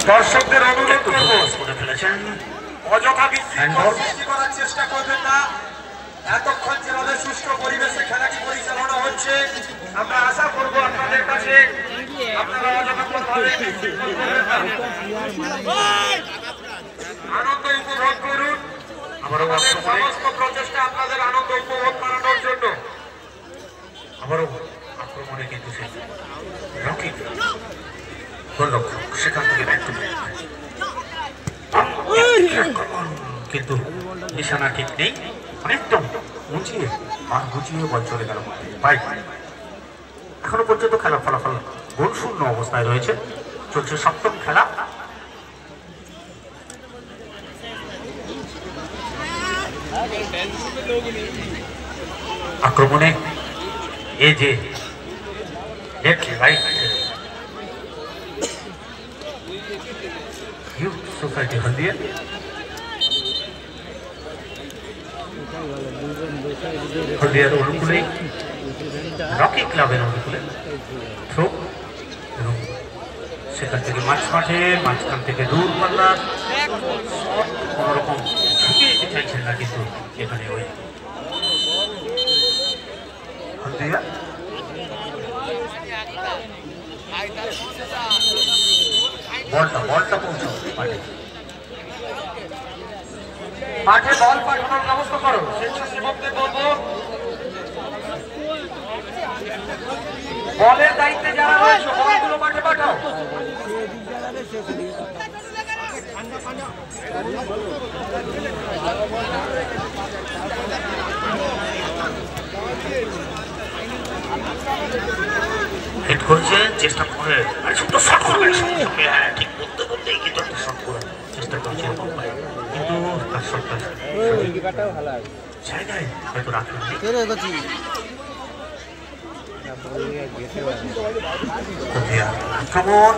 দর্শকদের অনুরোধ করব অযথা বিশৃঙ্খলা সৃষ্টি করার চেষ্টা করবেন না। এতক্ষণ যেভাবে সুষ্ঠু পরিবেশে খেলাটি পরিচালনা হচ্ছে, আমরা আশা করব আপনাদের কাছে আপনারা অযথাভাবে আনন্দ উপভোগ করুন। আমাদের সমস্ত প্রচেষ্টা আপনাদের আনন্দ উপভোগ করানোর জন্য। আবারও আক্রমণে কিন্তু সেই রকি গোলরক্ষক সেখান থেকে কিন্তু নিশানা ঠিক নেই, অনেকটা উঁচিয়ে আর গুছিয়ে বল চলে গেল ভাই। এখনো পর্যন্ত খেলার ফলাফল গোল শূন্য অবস্থায় রয়েছে, চলছে সপ্তম খেলা। আক্রমণে এই যে সোসাইটি হলদিয়া হলদিয়ার অনুকূলে রকি ক্লাবের অনুকূলে থ্রো, এবং সেখান থেকে মাঝখান থেকে দূর পাল্লার কোনোরকম ঝুঁকে যেতে চাইছেন না, কিন্তু এখানে ওই হলদিয়া বলটা পৌঁছাও মাঠে বল পাঠানোর ব্যবস্থা করো। স্বেচ্ছাসেবকদের বলবো বলের দায়িত্বে যারা রয়েছে বলগুলো মাঠে পাঠাও। হিট করছে, চেষ্টা করে তো শট করবে, হ্যাঁ ঠিক বলতে বলতেই কিন্তু একটা শট করার চেষ্টা করছে, কিন্তু তার শটটা জায়গায় হয়তো রাখেন। আক্রমণ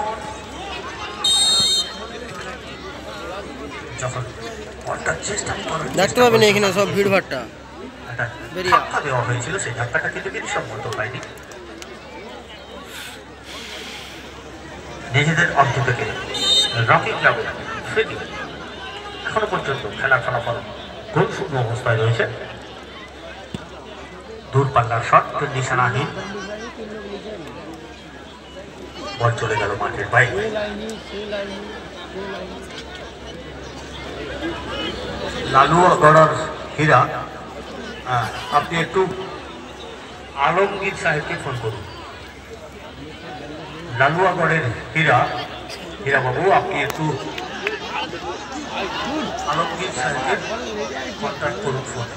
যখন চেষ্টা দেখতে পাবেন এখানে সব ভিড় ভাট্টা ধাক্কা দেওয়া হয়েছিল, সেই ধাক্কাটা কিন্তু বিধিসম্মত হয়নি। নিজেদের অর্থ থেকে রকি ক্লাব এখনো পর্যন্ত খেলার ফলাফল গোল শূন্য অবস্থায় রয়েছে। দূরপাল্লার শট নিশানাহীন, বল চলে গেল মাঠের বাইরে। লালুয়াগড়ার হীরা, আপনি একটু আলমগীর সাহেবকে ফোন করুন। লালুয়াগড়ের হীরাবাবু, আপনি একটু আলমগীর সাহেবকে কন্ট্যাক্ট করুন ফোনে।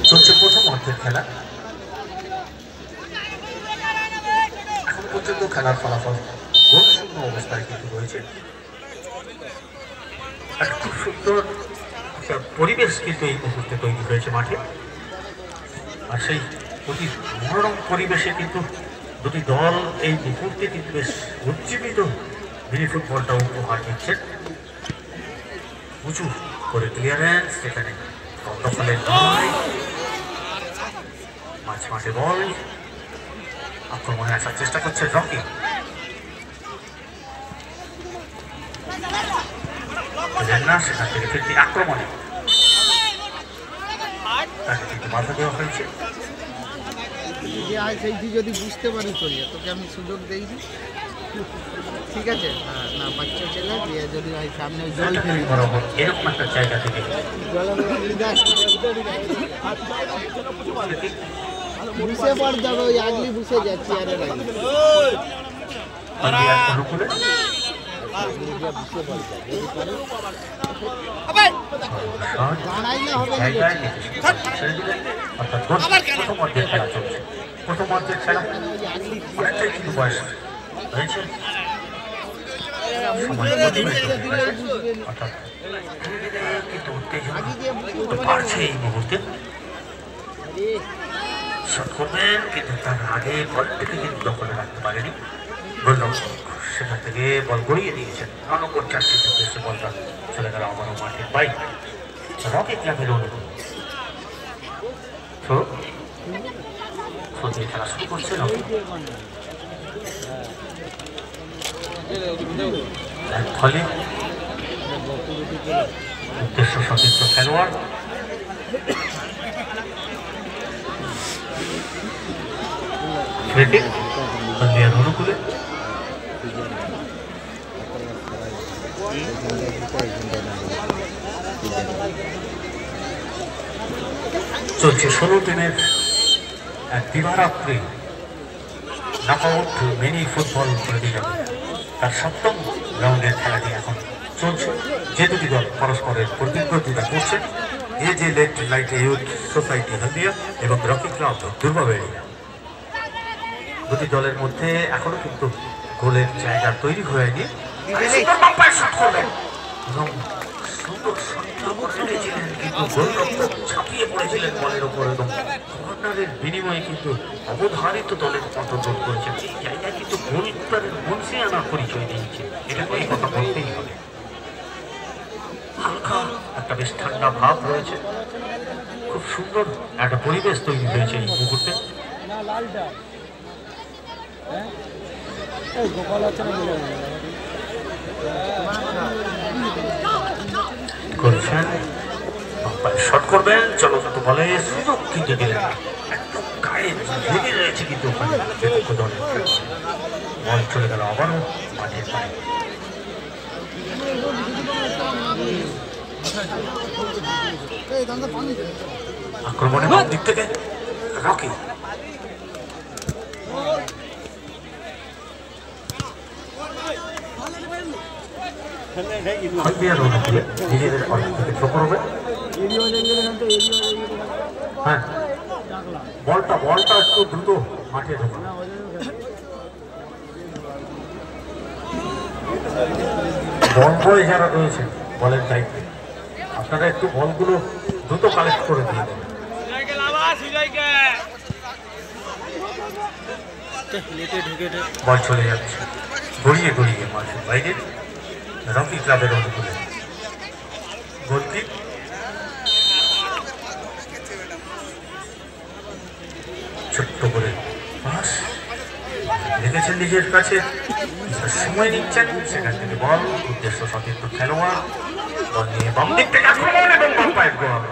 চলছে প্রথম অর্ধের খেলা, এখন পর্যন্ত খেলার ফলাফল গোল শূন্য অবস্থায় কিন্তু রয়েছে। একটা খুব সুন্দর পরিবেশ কিন্তু এই মুহূর্তে তৈরি হয়েছে মাঠে, আর সেই অতি মনোরম পরিবেশে কিন্তু দুটি দল এই মুহূর্তে কিন্তু বেশ উজ্জীবিত মিনি ফুটবলটা উপহার দিচ্ছেন। উঁচু করে ক্লিয়ারেন্স, সেখানে দখলের নয়, মাঝে বল, আক্রমণে আসার চেষ্টা করছে রকি। না, সেখান থেকে ফিরতি আক্রমণে তাকে কিন্তু বাধা দেওয়া হয়েছে। সেইটি যদি বুঝতে পারি চলিয়ে তোকে আমি সুযোগ দিইনি, ঠিক আছে? না বাচ্চা ছেলে দিয়ে যদি সামনে জল ফেলে এরকম একটা জায়গা থেকে বুঝে পড় যাবে, ওই আগলি বুঝে যাচ্ছি। আরে অনুকূলে প্রথম অর্ধের খেলা চলছে। প্রথম অর্ধের খেলা অনেকটাই কিন্তু বয়স হয়েছে, অর্থাৎ কিন্তু উত্তেজনা বাড়ছে এই মুহূর্তে। শট করবেন, কিন্তু তার আগে বলটিকে কিন্তু দখলে রাখতে পারেনি গোলরক্ষক, সেখান থেকে বল গড়িয়ে দিয়েছেন। 9 নম্বর জার্সির উদ্দেশ্যে বলটা চলে গেল আবারও মাঠের বাইরে। রকি ক্লাবের অনুকূল থ্রো দিয়ে খেলা শুরু করছে রকি। ফলে উদ্দেশ্য সতীর্থ খেলোয়াড় হলদিয়ার অনুকূলে চলছে 16 দিনের এক দিবারাত্রি নকআউট মিনি ফুটবল প্রতিযোগিতা তার 7ম রাউন্ডের খেলাটি এখন চলছে। যে দুটি দল পরস্পরের প্রতিদ্বন্দ্বিতা করছে এজে লাইট ইউথ সোসাইটি হলদিয়া এবং রকি ক্লাব দুর্গাবেড়িয়া। দুটি দলের মধ্যে এখনো কিন্তু গোলের জায়গা তৈরি হয়নি। ছাপিয়ে পড়েছিলেন বলের ওপর এবং কর্নারের বিনিময়ে কিন্তু অবধারিত দলের পতন করেছেন। এই জায়গায় কিন্তু গোলকিপারের মুন্সিয়ানা পরিচয় দিয়েছে, এটা এই কথা বলতেই হবে। হালকা একটা বেশ ঠান্ডা ভাব রয়েছে, খুব সুন্দর একটা পরিবেশ তৈরি হয়েছে এই মুহূর্তে। করছেন শট করবেন, চলো কিন্তু বলে সুযোগ কিন্তু দিলেন একদম গায়ে লেগে রয়েছে কিন্তু ওখানে বল চলে গেল আবারও মাঠের পায়ে। আক্রমণের বাম দিক থেকে রকি নিজেদের থ্রো করবে। হ্যাঁ, বলটা একটু দ্রুত মাঠে ঢোকে। বল বয় যারা রয়েছে বলের দায়িত্বে, আপনারা একটু বলগুলো দ্রুত কালেক্ট করে দিয়ে দেবেন। বল চলে যাচ্ছে গড়িয়ে গড়িয়ে মাঠের বাইরে রকি ক্লাবের অনুকূলে। গোলকিপ ছোট্ট করে পাস রেখেছেন নিজের কাছে, সময় নিচ্ছেন, সেখান থেকে বল উদ্দেশ্য সতীর্থ খেলোয়াড় বল নিয়ে বাম দিক থেকে আক্রমণ এবং বাম পায়ের গোল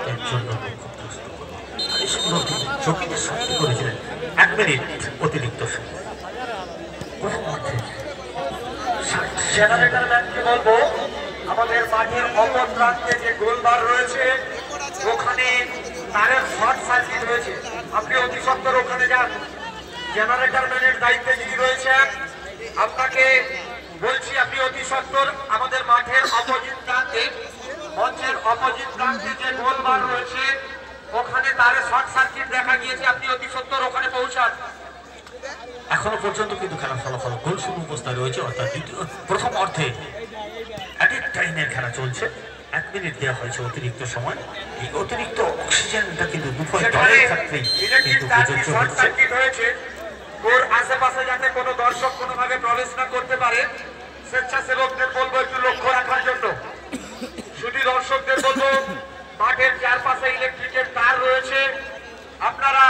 এর জন্য সুন্দর চোখে শক্তি করেছিলেন। 1 মিনিট অতিরিক্ত সময়। জেনারেটর ম্যানকে বলবো আমাদের মাঠের অপর প্রান্তে যে গোলবার রয়েছে ওখানে তারের শর্ট সার্কিট হয়েছে, আপনি অতি সত্বর ওখানে যান। জেনারেটর ম্যানের দায়িত্বে যিনি রয়েছেন আপনাকে বলছি আপনি অতি সত্বর আমাদের মাঠের অপোজিট প্রান্তে মঞ্চের অপোজিট প্রান্তে যে গোলবার রয়েছে ওখানে তারের শর্ট সার্কিট দেখা গিয়েছে, আপনি অতি সত্বর ওখানে পৌঁছান। এখনো পর্যন্ত কিন্তু খেলার ফলাফল গোল শূন্য অবস্থায় রয়েছে, অর্থাৎ প্রথম অর্ধে অ্যাডিট টাইমের খেলা চলছে। 1 মিনিট দেওয়া হয়েছে অতিরিক্ত সময়। এই অতিরিক্ত অক্সিজেনটা কিন্তু দুপুর দলের ক্ষেত্রেই কিন্তু প্রযোজ্য হচ্ছে। ওর আশেপাশে যাতে কোনো দর্শক কোনোভাবে প্রবেশ না করতে পারে স্বেচ্ছাসেবকদের বলবো একটু লক্ষ্য রাখার জন্য। শুধু দর্শকদের বলবো মাঠের চারপাশে ইলেকট্রিকের তার রয়েছে, আপনারা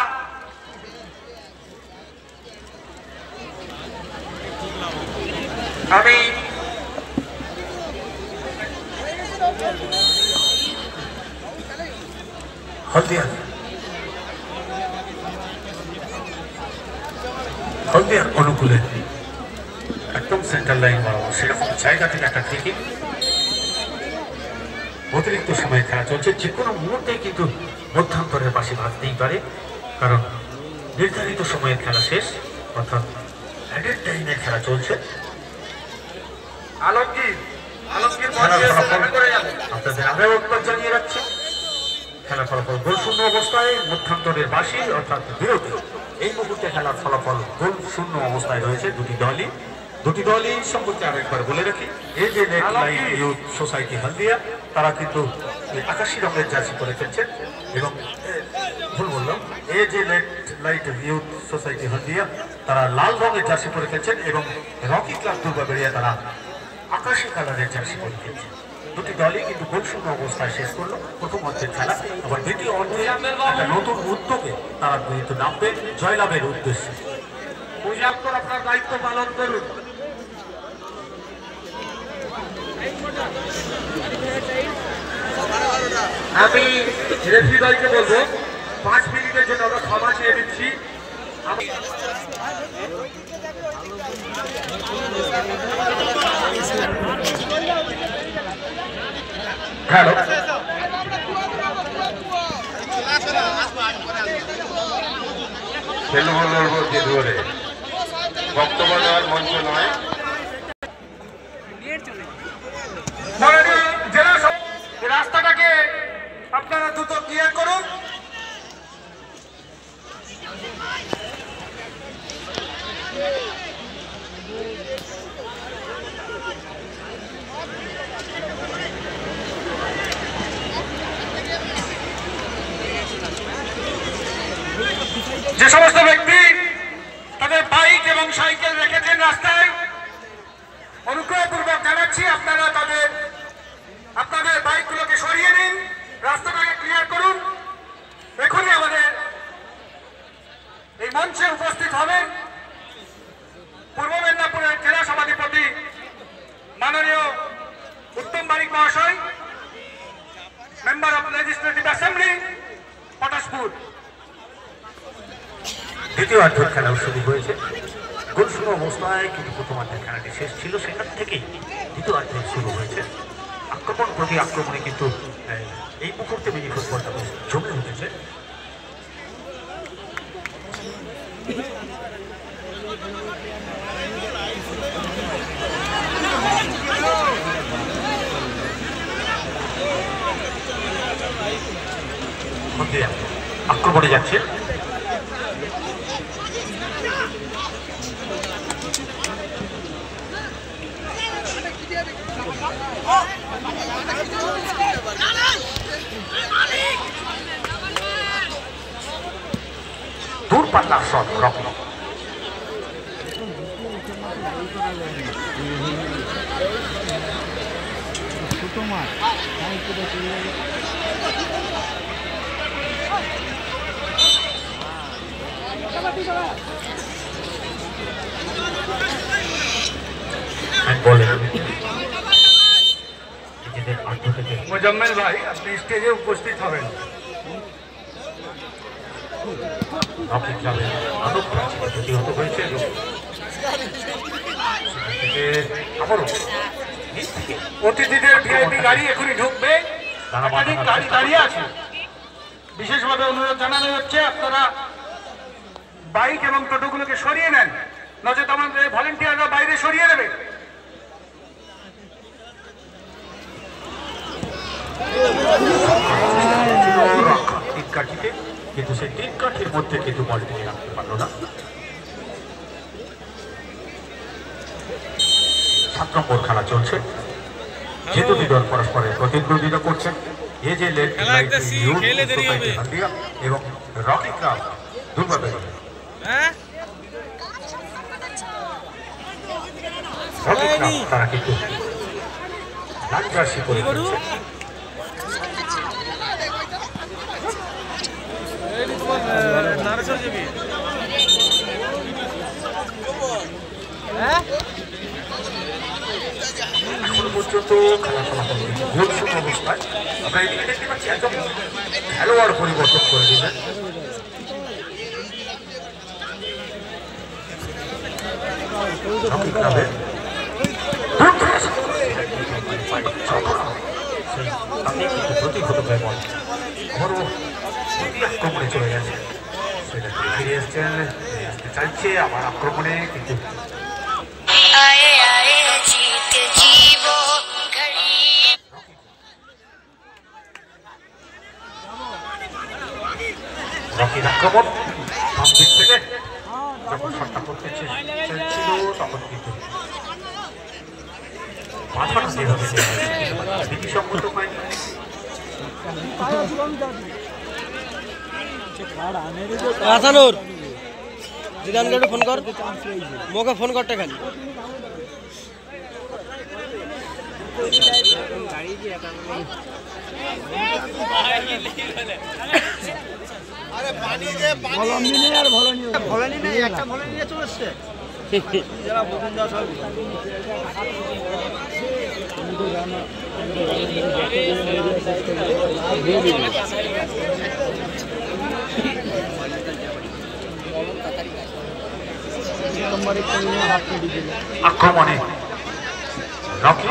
আমি হলদিয়ার অনুকূলে একদম সেন্টার লাইন বরাবর সেরকম জায়গা থেকে একটা ক্রিকেট অতিরিক্ত সময়ে খেলা চলছে। যে কোনো মুহূর্তেই কিন্তু মধ্যান্তরের পাশে ভাগতেই পারে, কারণ নির্ধারিত সময়ের খেলা শেষ, অর্থাৎ অ্যাডেড টাইমের খেলা চলছে। আপনাদের আরও একবার জানিয়ে রাখছি খেলার ফলাফল গোল শূন্য অবস্থায়, মধ্যান্তরের বাসী অর্থাৎ বিরতি। এই মুহূর্তে খেলার ফলাফল গোল শূন্য অবস্থায় রয়েছে দুটি দলই সম্পর্কে আরেকবার বলে রাখি। এই যে লাইট ইউথ সোসাইটি হলদিয়া তারা কিন্তু আকাশি রঙের জার্সি পরে খেলছেন এবং ভুল বললাম, এই যে লাইট ইউথ সোসাইটি হলদিয়া তারা লাল রঙের জার্সি পরে খেলছেন এবং রকি ক্লাব দুর্গাবেড়িয়া তারা আকাশি কালারের জার্সি পরে খেলছেন। দুটি দলই কিন্তু গোল শূন্য অবস্থায় শেষ করলো প্রথম অর্ধের খেলা। আবার দ্বিতীয় অর্ধে একটা নতুন উদ্যোগে তারা কিন্তু নামবে জয়লাভের উদ্দেশ্যে। আপনার দায়িত্ব পালন করুন। আমি রেফারি দলকে বলবো 5 মিনিটের জন্য আমরা ক্ষমা চেয়ে দিচ্ছি। হ্যালো, বক্তব্য দেওয়ার মঞ্চ নয়। রাস্তাটাকে আপনারা দ্রুত ক্লিয়ার করুন। যে সমস্ত ব্যক্তি তাদের বাইক এবং সাইকেল রেখেছেন রাস্তায়, অনুগ্রহপূর্বক জানাচ্ছি আপনারা আপনাদের বাইকগুলোকে সরিয়ে নিন, রাস্তাটাকে ক্লিয়ার করুন। এখনই আমাদের এই মঞ্চে উপস্থিত হবেন পূর্ব মেদিনীপুরের জেলা সভাধিপতি মাননীয় উত্তম বারিক মহাশয়, member of legislative assembly Patashpur. দ্বিতীয় অর্ধের খেলা শুরু হয়েছে গোলশূন্য অবস্থায়, কিন্তু প্রথমার্ধের খেলাটি শেষ ছিল, সেখান থেকেই দ্বিতীয় অর্ধের শুরু হয়েছে। আক্রমণ প্রতি আক্রমণে কিন্তু এই মুহূর্তে মিনি ফুটবলটা জমে উঠেছে। আক্রমণে যাচ্ছে দূর পাল্লার শট রকি। মোজাম্মেল ভাই, আপনি স্টেজে উপস্থিত হবেন। প্রতিহত হয়েছে অতিথিদের ভিআইপি গাড়ি এখনই ঢুকবে, একাধিক গাড়ি দাঁড়িয়ে আছে। বিশেষভাবে অনুরোধ জানানো হচ্ছে আপনারা বাইক এবং টোটোগুলোকে সরিয়ে নেন, নচেত আমাদের ভলেন্টিয়াররা বাইরে সরিয়ে দেবে। কিন্তু সেই 3 কাঠির মধ্যে কিন্তু বলটি রাখতে পারল না। 7 নম্বর খেলা চলছে, যে দুটি দল পরস্পরের প্রতিদ্বন্দ্বিতা করছেন। এই যে এবং রকি ক্লাব দুর্বার তারা কিন্তু লাল জার্সি পরে করছে। এখনো পর্যন্ত খেলা ফলাফল গোলশূন্য অবস্থায়। আমরা এদিকে দেখতে পাচ্ছি একদম খেলোয়াড় পরিবর্তন করে দিলেন। প্রতিহত হয়ে বল আবারও আক্রমণে চলে গেছে, সেটা ফিরে এসছেন, আসতে চাইছে আবার আক্রমণে, কিন্তু রকির আক্রমণ বাম দিক থেকে যখন শটটা করতে চেয়েছিল তখন কিন্তু মাথাটা যেভাবে বিধিসম্মত হয়নি। আসানুর জিদানকে একটু ফোন কর, মোকে ফোন করতে খালি। ভলনি নেই, একটা ভলনি নিয়ে চলে এসছে। আক্রমণে রকি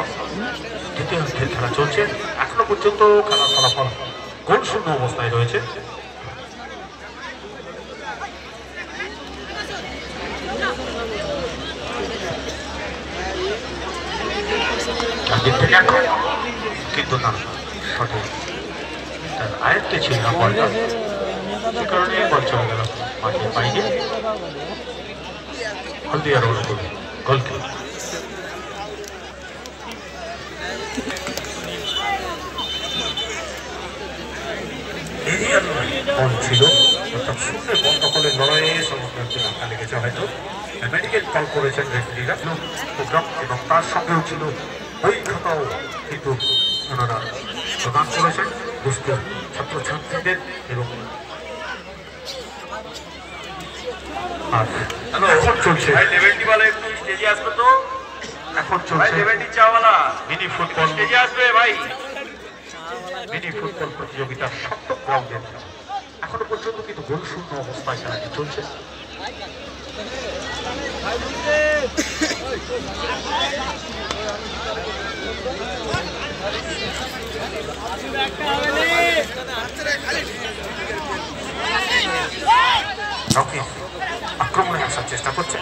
দ্বিতীয়ার্ধের খেলা চলছে। এখনো পর্যন্ত খেলার ফলাফল গোল শূন্য অবস্থায় রয়েছে। কিন্তু না সঠিক তার আয়ত্তে ছিল না বলটা, সে কারণে বল চলে গেল মাঠের বাইরে। হলদিয়ার অনুকূল গোলকিপার বল ছিল, অর্থাৎ শূন্য বল দখলের লড়াইয়ে সমগ্র ধাক্কা লেগেছে। হয়তো মেডিকেল কল করেছেন রেফারিরা প্রোগ্রাম, এবং তার সঙ্গেও ছিল ওই খাতাও কিন্তু ওনারা প্রদান করেছেন দুস্থ ছাত্রছাত্রীদের। এবং এখন চলছে এখন চলছে মিনি ফুটবল, মিনি ফুটবল প্রতিযোগিতার সপ্তম রাউন্ডের এখনো পর্যন্ত কিন্তু গোল শূন্য অবস্থায় খেলাটি চলছে। রকি আক্রমণে আসার চেষ্টা করছে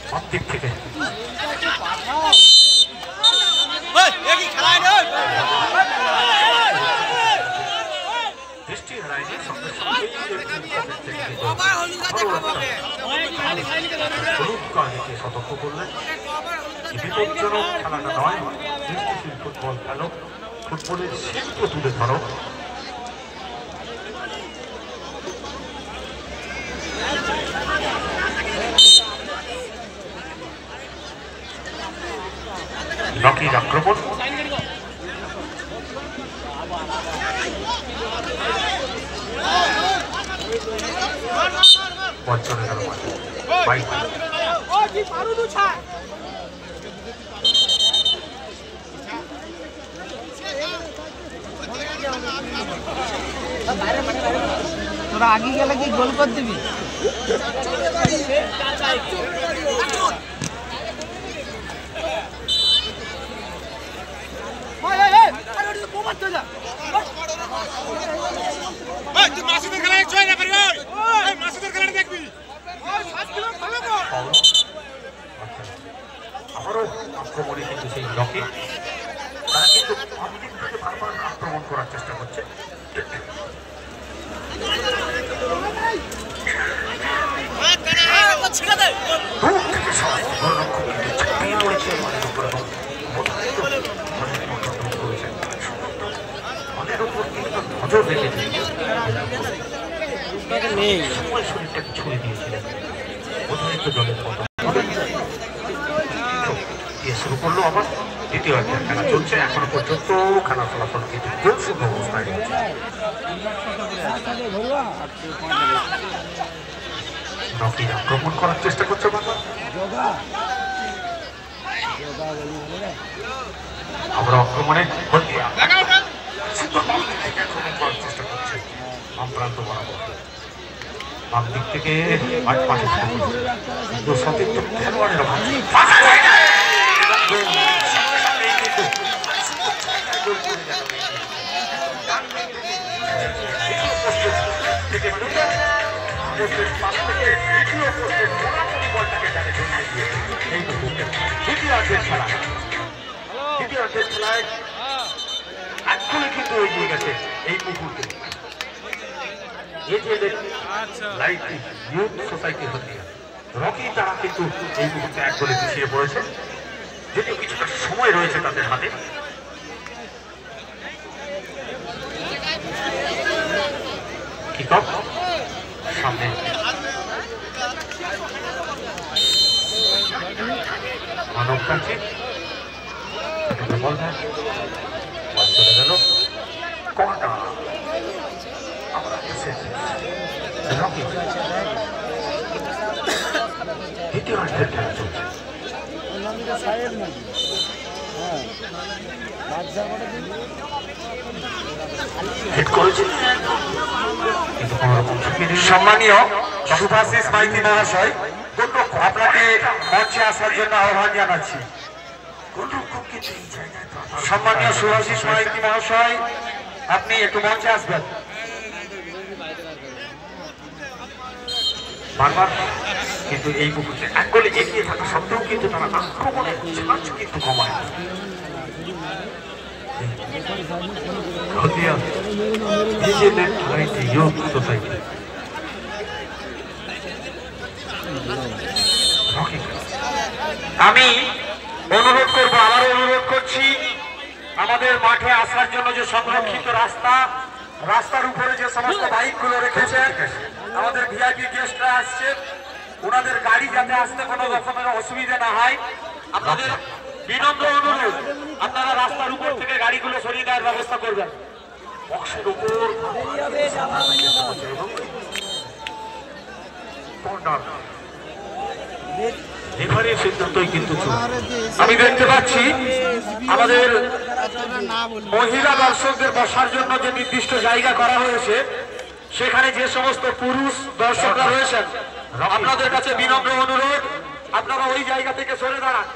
সব দিক থেকে। দৃষ্টি হারায়নি, সঙ্গে সঙ্গে সতর্ক করলেন বিপজ্জনক খেলাটা নয়, দৃষ্টিশীল ফুটবল খেলো, ফুটবলের শিল্প তুলে ধরো। রকির আক্রমণ বল চলে গেল বাইক। তোরা আগে গেলে কি গোল করে দিবি? আবারও আক্রমণে কিন্তু সেই রকি, তারা কিন্তু বারবার আক্রমণ করার চেষ্টা করছে। নজর রেখেছে শরীরটাকে ছুঁড়ে দিয়েছিলেন অতিরিক্ত জলের পথ দিয়ে শুরু করলো। আবার দ্বিতীয় অর্ধের খেলা চলছে, এখনো পর্যন্ত খেলার ফলাফল কিন্তু গোল শূন্য অবস্থায় রয়েছে। রকি আক্রমণ করার চেষ্টা করছে বাবা, আমরা আক্রমণে আক্রমণ করার চেষ্টা করছে বাম প্রান্ত বরাবর, বাম দিক থেকে পাশে সতীর্থ খেলোয়াড়ের অভাব। দ্বিতীয়ার্ধের খেলায় এক্ষুনি কিন্তু এগিয়ে গেছে এই মুহূর্তে ইউথ সোসাইটি হলদিয়া। রকি তারা কিন্তু এই মুহূর্তে এক গোলে পিছিয়ে পড়েছে, যদিও কিছুটা সময় রয়েছে তাদের হাতে। কিকঅফ সামনে মানব কাছে বল চলে গেল কটা। দ্বিতীয়ার্ধের খেলা চলছে। হিট করেছেন কিন্তু কোনো রকম ঝুঁকি নেই। সম্মানীয় শুভাশিস মাইতি মহাশয়, আপনাকে মঞ্চে আসার জন্য আহ্বান জানাচ্ছি। সম্মানীয় শুভাশিস মাইতি মহাশয়, আপনি একটু মঞ্চে আসবেন। বারবার কিন্তু এই মুহূর্তে এক গোলে এগিয়ে থাকা সত্ত্বেও কিন্তু তারা আক্রমণের চান্স কিন্তু কমায় না। নিজেদের খেলাইতে যোগ্য চাইবে। আমি অনুরোধ করব, আবারও অনুরোধ করছি, আমাদের মাঠে আসার জন্য যে সংরক্ষিত রাস্তার উপরে যে সমস্ত বাইকগুলো রেখেছে, আমাদের ভিআইপি গেস্টরা আসছে, ওনাদের গাড়ি যাতে আসতে কোনো রকমের অসুবিধা না হয়, আপনাদের বিনম্র অনুরোধ আপনারা রাস্তার উপর থেকে গাড়িগুলো সরিয়ে দেওয়ার ব্যবস্থা করবেন। বক্সের উপর রেফারির সিদ্ধান্তই কিন্তু আমি দেখতে পাচ্ছি আমাদের মহিলা দর্শকদের বসার জন্য যে নির্দিষ্ট জায়গা করা হয়েছে, সেখানে যে সমস্ত পুরুষ দর্শকরা রয়েছেন, আপনাদের কাছে বিনম্র অনুরোধ, আপনারা ওই জায়গা থেকে সরে দাঁড়ান,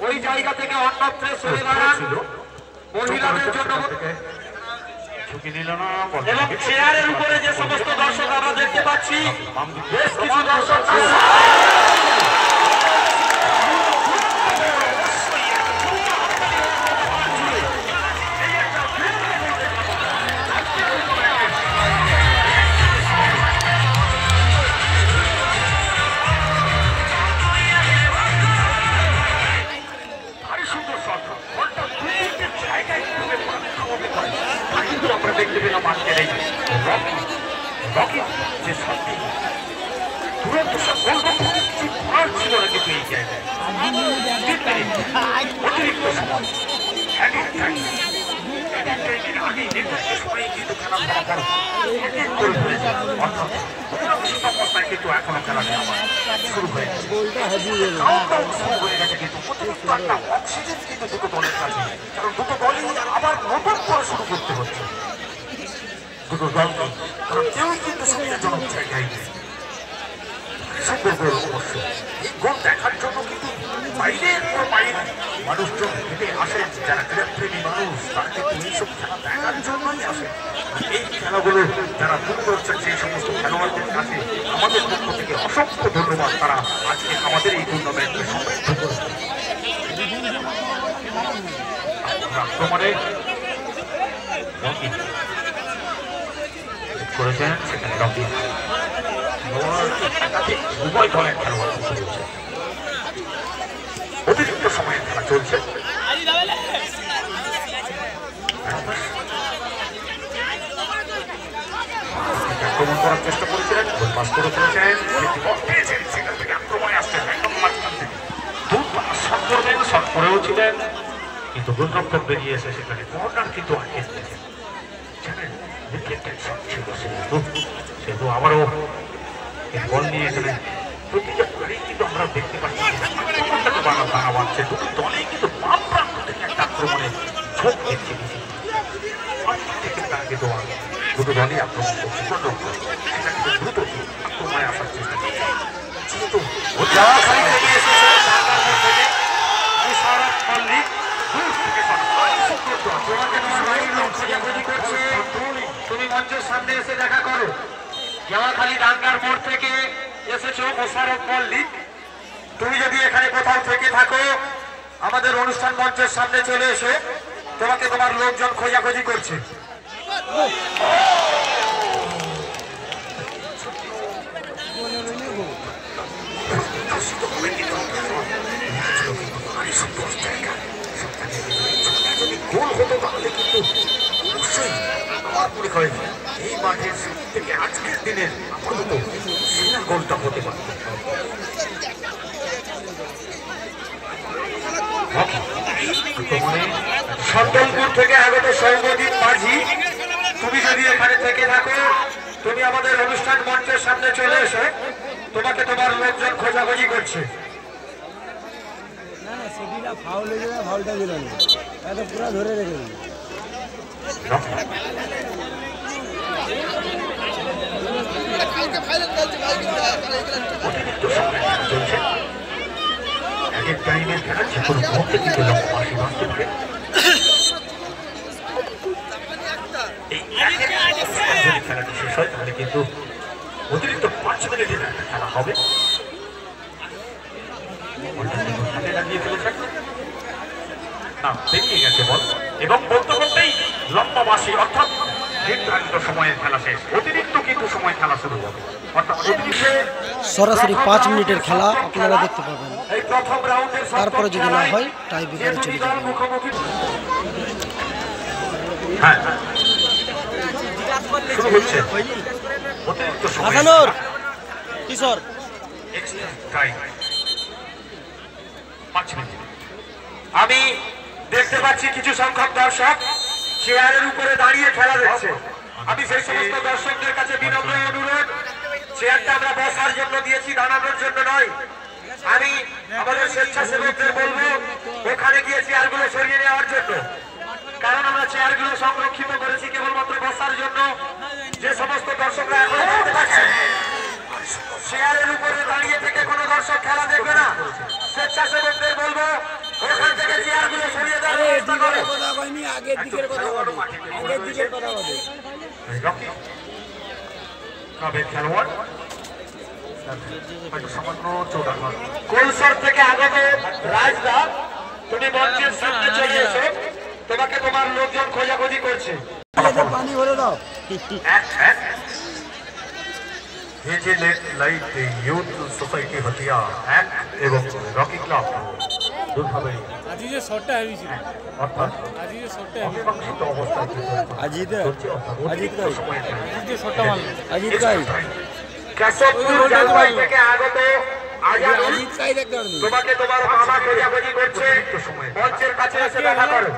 ওই জায়গা থেকে অন্যত্রে সরে দাঁড়ান। মহিলাদের জন্য ঝুঁকি নিল না এবং চেয়ারের উপরে যে সমস্ত দর্শক আমরা দেখতে পাচ্ছি, বেশ কিছু দর্শক দেখতে পেলাম আজকের এই রকি যে সত্যি তুরন্ত ছিল না কিন্তু এই জায়গায় অতিরিক্ত সময় আগে নির্দিষ্ট সময়ে কিন্তু খেলা ফলাফল অবস্থায় কিন্তু এখনো খেলাটি আমার শুরু হয়ে গেছে কিন্তু অতিরিক্ত একটা অক্সিজেন কিন্তু দুটো দলের কাছে, কারণ দুটো দলই আবার নতুন করে শুরু করতে হচ্ছে দুটো দলকে, কারণ কেউ কিন্তু সুবিধাজনক জায়গায় নেই। অবশ্য এই গোল দেখার জন্য কিন্তু বাইরের পর বাইরে মানুষজন হেঁটে আসেন, যারা ক্রীড়াপ্রেমী মানুষ তারা কিন্তু এইসব খেলা দেখার জন্যই আসে। এই খেলাগুলো যারা শুরু করছেন সেই সমস্ত খেলোয়াড়দের কাছে আমাদের পক্ষ থেকে অসংখ্য ধন্যবাদ, তারা আজকে আমাদের এই টুর্নামেন্টকে সমৃদ্ধ করেছে। আক্রমণে করেছেন সেখানে রকি উভয় দলের খেলোয়াড় অতিরিক্ত সময়ে খেলা চলছে। আক্রমণ করার চেষ্টা করেছিলেন, পাস করে ফেলেছেন, সেখান থেকে আক্রমণে আসছেন একদম মাঝখান থেকে শট করবেন, শট করেও ছিলেন কিন্তু গোলরক্ষক বেরিয়ে এসে সেখানে কর্নার কিন্তু আটকে দিয়েছেন। জানেন সেহেতু আবারও বল নিয়ে এখানে প্রতিটা দলেই কিন্তু আমরা দেখতে পাচ্ছি বানা বাড়ছে, দুটো দলেই কিন্তু বাম প্রান্ত থেকে একটা আক্রমণে ঝোঁক দেখছে বেশি তারা কিন্তু দুটো দলই আক্রমণ করছে, সেটা কিন্তু দ্রুত আক্রমণে আসার চেষ্টা করছে। যেহেতু তুমি মঞ্চের সামনে এসে দেখা করো। জওয়াখালী ডাঙ্গার মোড় থেকে এসেছো মোশারফ মল্লিক, তুমি যদি এখানে কোথাও থেকে থাকো আমাদের অনুষ্ঠান মঞ্চের সামনে চলে এসো, তোমাকে তোমার লোকজন খোঁজাখুঁজি করছে। যদি গোল হতো তাহলে কিন্তু অবশ্যই আমার মনে হয় এই মাঠের সব থেকে আজকের দিনের আপাতত সেরা গোলটা হতে পারত। সন্তলপুর থেকে আগত সৌম্যদীপ মাঝি, তুমি যদি এখানে থেকে থাকো তুমি আমাদের অনুষ্ঠান মঞ্চের সামনে চলে এসো, তোমাকে তোমার লোকজন খোঁজাখুঁজি করছে। সেটিটা ফাউল হয়ে যাবে, ফাউলটা দিল না, এত পুরো ধরে রেখে দিল। খেলাটি শেষ হয় তাহলে কিন্তু অতিরিক্ত 5 মিনিটের একটা খেলা হবে। বেরিয়ে গেছে বল এবং বলতে বলতেই লম্বা বাঁশি অর্থাৎ নির্ধারিত সময়ের খেলা শেষ। অতিরিক্ত কিন্তু সময় খেলা শুরু হবে, অর্থাৎ সরাসরি 5 মিনিটের খেলা আপনারা দেখতে পাবেন। এই প্রথম রাউন্ডের তারপরে যদি না হয় টাই ব্রেকারে চলে যাবে। হ্যাঁ শুরু হচ্ছে অতিরিক্ত সময় হাসানুর কিশোর এক্সট্রা টাইম 5 মিনিট। আমি দেখতে পাচ্ছি কিছু সংখ্যক দর্শক চেয়ারের উপরে দাঁড়িয়ে খেলা দেখছে। আমি সেই সমস্ত দর্শকদের কাছে বিনম্র অনুরোধ, চেয়ারটা আমরা বসার জন্য দিয়েছি, দাঁড়ানোর জন্য নয়। আমি আমাদের স্বেচ্ছাসেবকদের বলবো ওখানে গিয়ে চেয়ারগুলো সরিয়ে নেওয়ার জন্য, কারণ আমরা চেয়ারগুলো সংরক্ষিত করেছি কেবলমাত্র বসার জন্য। যে সমস্ত দর্শকরা এখন দেখতে পাচ্ছেন চেয়ারের উপরে দাঁড়িয়ে থেকে কোনো দর্শক খেলা দেখবে না, স্বেচ্ছাসেবকদের বলবো ওখান থেকে চেয়ারগুলো সরিয়ে দেওয়ার ব্যবস্থা করে। আগের দিকের কথা বলে, আগের দিকের কথা বলে। খেলোয়াড় সামান্য চৌড়া কোলসর থেকে আগত রাজদা, তুমি মঞ্চের সামনে চলে এসো, তোমাকে তোমার লোকজন খোঁজাখুঁজি করছে। পানি ভরে দাও। লাইট ইউথ সোসাইটি হতিয়া এক এবং রকি ক্লাব দুভাবে অর্থাৎ অমীমাংসিত অবস্থায় কেশবপুর জলপাই থেকে আগত আজাদ, তোমাকে তোমার মামা খোঁজাখুঁজি করছে, মঞ্চের কাছে এসে দেখা করো।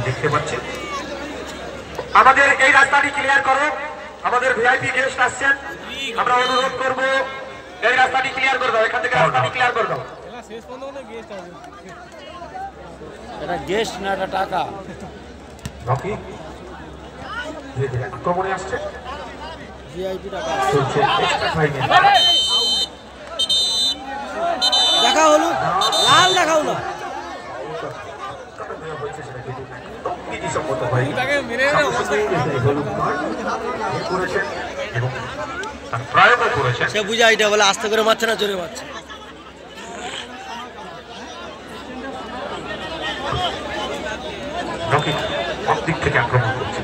দেখতে পাচ্ছি আমাদের এই রাস্তাটি ক্লিয়ার করো, আমাদের ভিআইপি গেস্ট আসছেন, আমরা অনুরোধ করব এই রাস্তাটি ক্লিয়ার করে দাও, এখান থেকে রাস্তাটি ক্লিয়ার করে দাও। এটা গেস্ট না, এটা টাকা। রকি ধীরে ধীরে আক্রমণে আসছে, ভিআইপি টাকা চলছে এক্সট্রা টাইমে। দেখা হলো, লাল দেখাও না। সে বুঝা এটা বলে আস্তে করে মারছে না জোরে মারছে। দিক থেকে আক্রমণ করছে,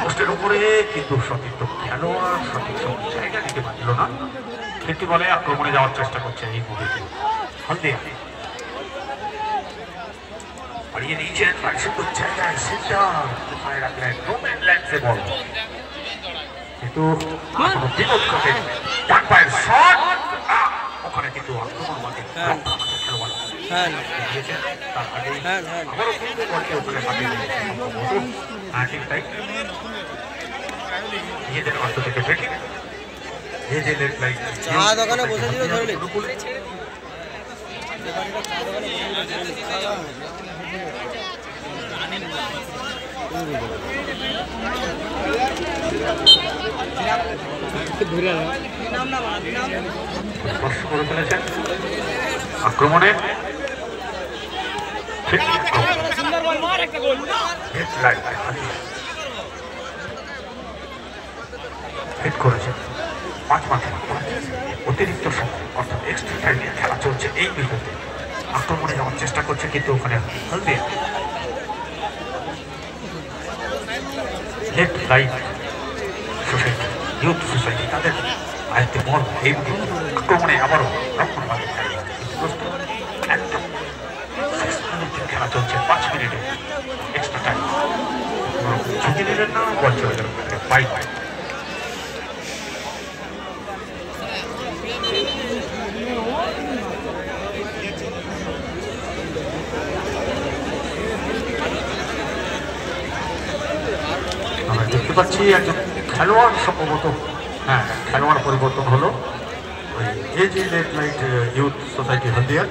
পোস্টের উপরে কিন্তু সতীর্থ খেলোয়াড় সঠিক জায়গা দিতে পারল না, কিন্তু বলে আক্রমণে যাওয়ার চেষ্টা করছে এই মুহূর্তে। হলদিয়া বাড়িয়ে নিয়েছেন সুন্দর জায়গায়, সেন্টার কোথায় রাখলেন রোম্যান ল্যান্ডসে বল, কিন্তু বিপদ ঘটে ডান পায়ের শট, ওখানে কিন্তু আক্রমণ মাঠে খেলোয়াড় তার আগেই আবারও কিন্তু বলকে ওখানে হাতে ঠিক তাই নিজেদের অর্থ থেকে ব্রেকিং চা দোকানে বসেছিল ধরলে করে ফেলেছেন আক্রমণে। হিট করেছেন 5 মাঠে অতিরিক্ত সময় অর্থাৎ এক্সট্রা টাইমে খেলা চলছে এই বিরুদ্ধে, আক্রমণে যাওয়ার চেষ্টা করছে কিন্তু ওখানে Haldia left right society youth society তাদের আয়ত্তে বল, এই আক্রমণে আবারও রক্ষণভাবে একদম খেলা চলছে 5 মিনিটে এক্সট্রা টাইম, ঝুঁকি নিলেন না, বল চলে গেল বাই বাই। দেখতে পাচ্ছি একজন খেলোয়াড় সম্ভবত, হ্যাঁ খেলোয়াড় পরিবর্তন হলো ওই এজ red light youth society Haldia.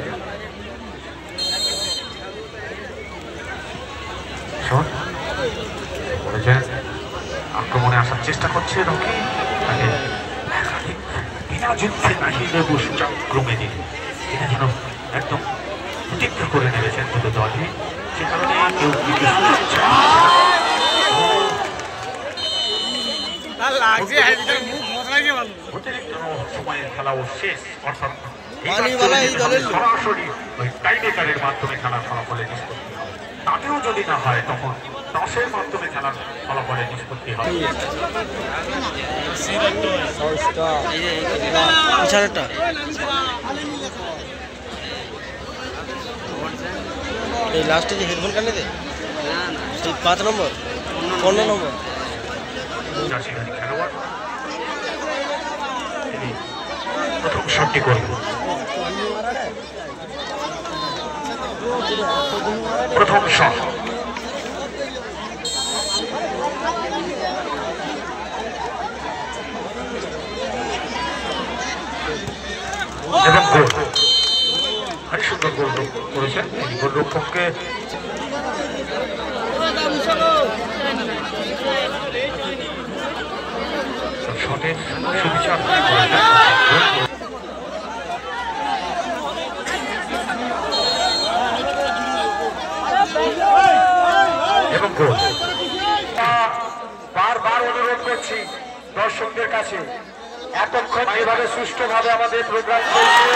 বলেছেন আক্রমণে আসার চেষ্টা করছে রকি, তাকে একাধিক বিনা যুদ্ধে নাহি দেবু চক্রমে দিন তিনি যেন একদম প্রতিজ্ঞা করে নেমেছেন দুটো দলই, সে কারণে কেউ অতিরিক্ত সময়ের খেলাও শেষ, অর্থাৎ সরাসরি ওই টাইব্রেকারের মাধ্যমে খেলার ফলাফলে নিষ্পত্তি হয়। তাতেও যদি না হয় তখন টসের মাধ্যমে খেলার ফলাফলে নিষ্পত্তি হয়। এই লাস্টে যে হেডফোন কানে দে 5 নম্বর 15 নম্বর খেলোয়াড় তিনি প্রথম শটটি করবেন। প্রথম শট এবং গোল, ভারী সুন্দর গোল করেছেন তিনি। গোলরক্ষককে শটের সুবিচার এবং গোল। বারবার অনুরোধ করছি দর্শকদের কাছে, এতক্ষণ এইভাবে সুষ্ঠুভাবে আমাদের প্রোগ্রাম চলছে,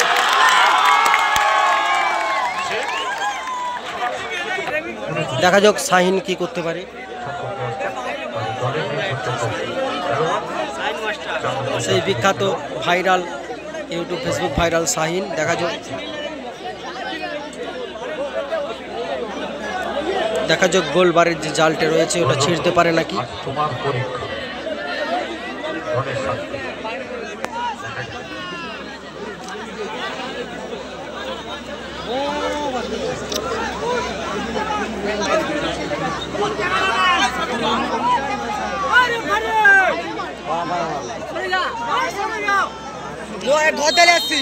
দেখা যাক শাহিন কি করতে পারে। সেই বিখ্যাত viral YouTube Facebook viral Shahin, দেখা যাক গোলবারের যে জালটা রয়েছে ওটা ছিঁড়তে পারে নাকি। তোমার পরীক্ষা ঘর আসছি,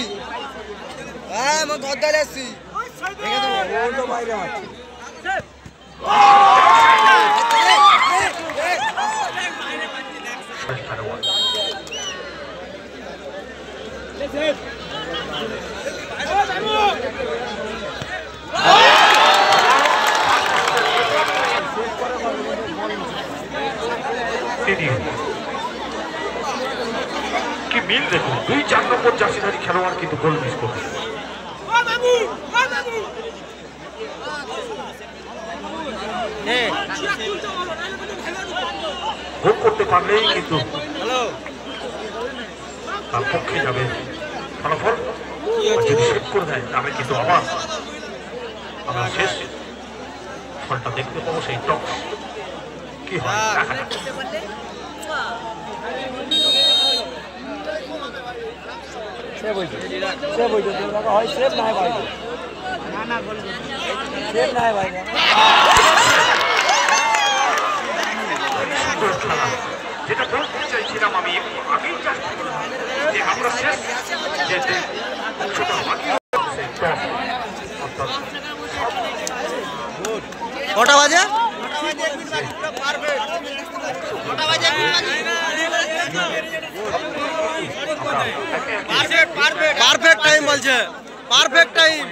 হ্যাঁ আমার ঘর দালে আসছি। কি মিল দেখুন, 2-4 নম্বর জার্সিধারী খেলোয়াড় কিন্তু গোল মিস করছে। গোল করতে পারলেই কিন্তু তার পক্ষে যাবে ফলাফল, যদি সেভ করে দেয় তাহলে কিন্তু আবার আমরা শেষ ফলটা দেখতে পাবো। সেই টক কি হয় দেখা যাক। যেটা বলতে চাইছিলাম আমি আগেই যে আমরা শেষ যে কটা বাজে? পারফেক্ট টাইম বলছে, পারফেক্ট টাইম।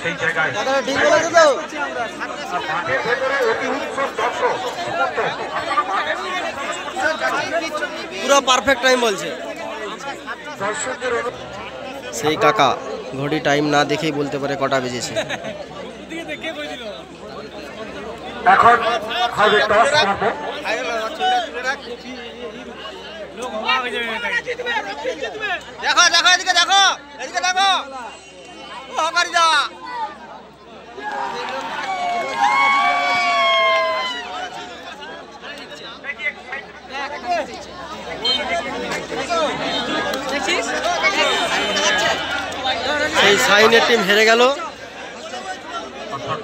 সেই জায়গায় ঠিক বলেছো তো, পুরো পারফেক্ট টাইম বলছে সেই কাকা। ঘড়ি টাইম না দেখেই বলতে পারে কটা বেজেছে। এখন হবে টস করব। দেখো দেখো এদিকে দেখো, এদিকে দেখো, ও হকারি যা। দেখছিস সেই সাইনের টিম হেরে গেল। অর্থাৎ